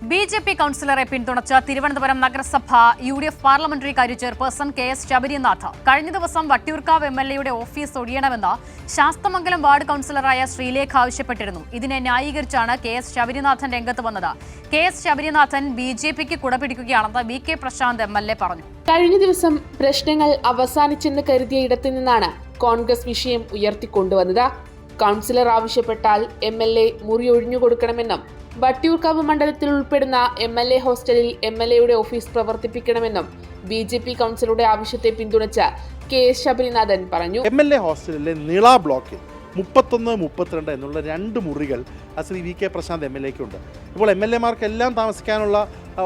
BJP കൗൺസിലറെ പിന്തുണച്ച് തിരുവനന്തപുരം നഗരസഭ UDF parliamentary കാര്യ ചെയർപേഴ്സൺ കെ.എസ്. ശബരിനാഥ് കഴിഞ്ഞ ദിവസം വട്ടിയൂർക്കാവ് എം.എൽ.എയുടെ ഓഫീസ് ഒഴിയണമെന്ന് ശാസ്തമംഗലം വാർഡ് കൗൺസിലറായ ശ്രീലേഖ ആവശ്യപ്പെട്ടിരുന്നു. ഇതിനെ ന്യായീകരിച്ചാണ് കെ.എസ്. ശബരിനാഥൻ രംഗത്ത് വന്നത്. കെ.എസ്. ശബരിനാഥൻ ബി.ജെ.പിക്ക് കുടപിടിക്കുകയാണെന്ന് വി.കെ. പ്രശാന്ത് എം.എൽ.എ പറഞ്ഞു. കഴിഞ്ഞ ദിവസം പ്രശ്നങ്ങൾ അവസാനിച്ചെന്ന് കരുതിയ ഇടത്തു നിന്നാണ് കോൺഗ്രസ് വിഷയം ഉയർത്തിക്കൊണ്ടുവന്നത്. കൗൺസിലർ ആവശ്യപ്പെട്ടാൽ എം.എൽ.എ മുറി ഒഴിഞ്ഞുകൊടുക്കണമെന്നും വട്ടിയൂർക്കാവ് മണ്ഡലത്തിൽ ഉൾപ്പെടുന്ന എം.എൽ.എ ഹോസ്റ്റലിൽ എം.എൽ.എയുടെ ഓഫീസ് പ്രവർത്തിപ്പിക്കണമെന്നും ബി.ജെ.പി കൗൺസിലറുടെ ആവശ്യത്തെ പിന്തുണച്ച കെ.എസ്. ശബരിനാഥൻ പറഞ്ഞു. എം.എൽ.എ ഹോസ്റ്റലിലെ നീള ബ്ലോക്കിൽ 31, 32 എന്നുള്ള 2 മുറികൾ ശ്രീ വി.കെ. പ്രശാന്ത് എം.എൽ.എക്കുണ്ട്. ഇപ്പോൾ എം.എൽ.എമാർക്കെല്ലാം താമസിക്കാനുള്ള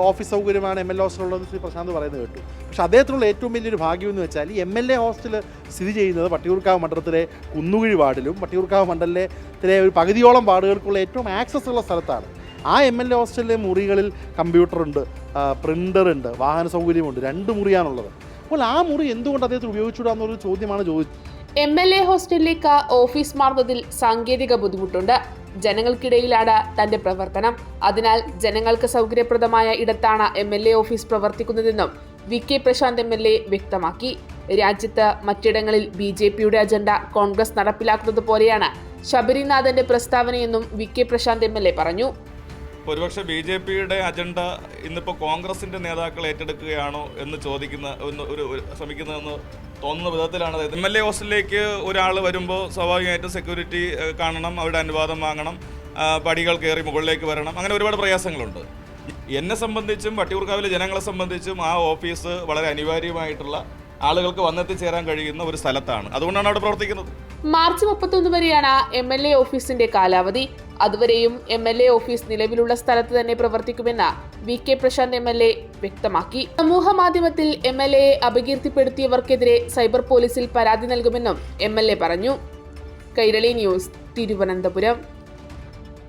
ഓഫീസ് സൗകര്യമാണ് എം.എൽ.എ ഹോസ്റ്റലുള്ളത് ശ്രീ പ്രശാന്ത് പറയുന്നത് കേട്ടു. പക്ഷേ അദ്ദേഹത്തിനുള്ള ഏറ്റവും വലിയൊരു ഭാഗ്യം എന്ന് വെച്ചാൽ ഈ എം.എൽ.എ ഹോസ്റ്റൽ സ്ഥിതി ചെയ്യുന്നത് വട്ടിയൂർക്കാവ് മണ്ഡലത്തിലെ കുന്നുകുഴി വാർഡിലും വട്ടിയൂർക്കാവ് മണ്ഡലത്തിലെ ഒരു പകുതിയോളം വാർഡുകൾക്കുള്ള ഏറ്റവും ആക്സസ് ഉള്ള സ്ഥലത്താണ്. ആ എം.എൽ.എ ഹോസ്റ്റലിലെ മുറികളിൽ കമ്പ്യൂട്ടറുണ്ട്, പ്രിൻ്ററുണ്ട്, വാഹന സൗകര്യമുണ്ട്. 2 മുറിയാണുള്ളത്. അപ്പോൾ ആ മുറി എന്തുകൊണ്ട് അദ്ദേഹത്തിന് ഉപയോഗിച്ചുകൂടാന്നൊരു ചോദ്യമാണ് ചോദിച്ചത്. എം.എൽ.എ ഹോസ്റ്റലിലേക്ക് ഓഫീസ് മാറുന്നതിൽ സാങ്കേതിക ബുദ്ധിമുട്ടുണ്ട്. ജനങ്ങൾക്കിടയിലാണ് തന്റെ പ്രവർത്തനം. അതിനാൽ ജനങ്ങൾക്ക് സൗകര്യപ്രദമായ ഇടത്താണ് എം.എൽ.എ ഓഫീസ് പ്രവർത്തിക്കുന്നതെന്നും വി.കെ. പ്രശാന്ത് എം.എൽ.എ വ്യക്തമാക്കി. രാജ്യത്ത് മറ്റിടങ്ങളിൽ ബി.ജെ.പിയുടെ അജണ്ട കോൺഗ്രസ് നടപ്പിലാക്കുന്നത് പോലെയാണ് ശബരിനാഥന്റെ പ്രസ്താവനയെന്നും വി.കെ. പ്രശാന്ത് എം.എൽ.എ പറഞ്ഞു. ഒരുപക്ഷെ ബി.ജെ.പിയുടെ അജണ്ട ഇന്നിപ്പോൾ കോൺഗ്രസിന്റെ നേതാക്കൾ ഏറ്റെടുക്കുകയാണോ എന്ന് ശ്രമിക്കുന്നതെന്ന് തോന്നുന്ന വിധത്തിലാണ്. എം.എൽ.എ ഹോസ്റ്റലിലേക്ക് ഒരാൾ വരുമ്പോൾ സ്വാഭാവികമായിട്ടും സെക്യൂരിറ്റി കാണണം, അവരുടെ അനുവാദം വാങ്ങണം, പടികൾ കയറി മുകളിലേക്ക് വരണം, അങ്ങനെ ഒരുപാട് പ്രയാസങ്ങളുണ്ട്. എന്നെ സംബന്ധിച്ചും വട്ടിയൂർക്കാവിലെ ജനങ്ങളെ സംബന്ധിച്ചും ആ ഓഫീസ് വളരെ അനിവാര്യമായിട്ടുള്ള ആളുകൾക്ക് വന്നെത്തിച്ചേരാൻ കഴിയുന്ന ഒരു സ്ഥലത്താണ്. അതുകൊണ്ടാണ് അവിടെ പ്രവർത്തിക്കുന്നത്. മാർച്ച് 31 വരെയാണ് എം.എൽ.എ ഓഫീസിന്റെ കാലാവധി. അതുവരെയും എം.എൽ.എ ഓഫീസ് നിലവിലുള്ള സ്ഥലത്ത് തന്നെ പ്രവർത്തിക്കുമെന്ന് വി.കെ. പ്രശാന്ത് എം.എൽ.എ വ്യക്തമാക്കി. സമൂഹ മാധ്യമത്തിൽ എം.എൽ.എയെ അപകീർത്തിപ്പെടുത്തിയവർക്കെതിരെ സൈബർ പോലീസിൽ പരാതി നൽകുമെന്നും എം.എൽ.എ പറഞ്ഞു. കൈരളി ന്യൂസ്, തിരുവനന്തപുരം.